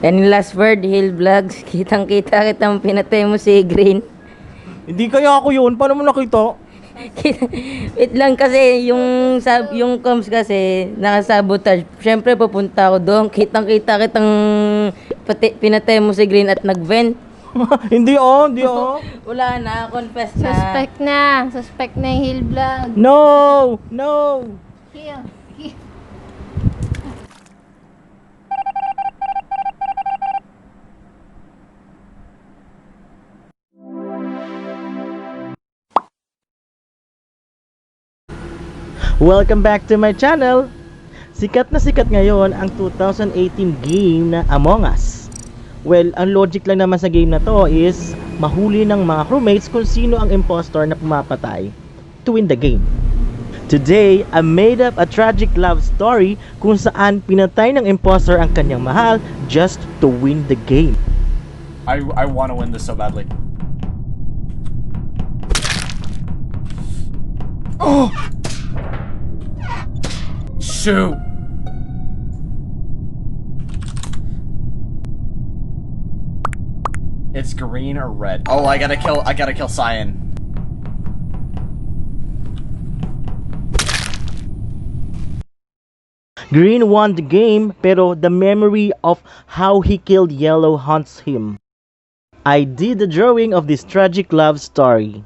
Yan yung last word, GilVlogs. Kitang-kita kitang pinatay mo si Green. Hindi kaya ako yun. Paano mo nakita? Wait lang kasi yung comms kasi nakasabotage. Syempre pupunta ako doon. Kitang-kita kitang pinatay mo si Green at nag-vent. Hindi hindi Wala na, confess na. Suspect na yung GilVlog. No! No! Here. Welcome back to my channel! Sikat na sikat ngayon ang 2018 game na Among Us. Well, ang logic lang naman sa game na to is mahuli ng mga crewmates kung sino ang impostor na pumapatay to win the game. Today, I made up a tragic love story kung saan pinatay ng impostor ang kanyang mahal just to win the game. I want to win this so badly. Oh! Shoot! It's green or red. Oh, I gotta kill Cyan. Green won the game, pero the memory of how he killed Yellow haunts him. I did the drawing of this tragic love story.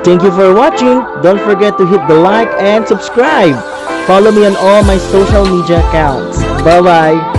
Thank you for watching. Don't forget to hit the like and subscribe. Follow me on all my social media accounts. Bye-bye.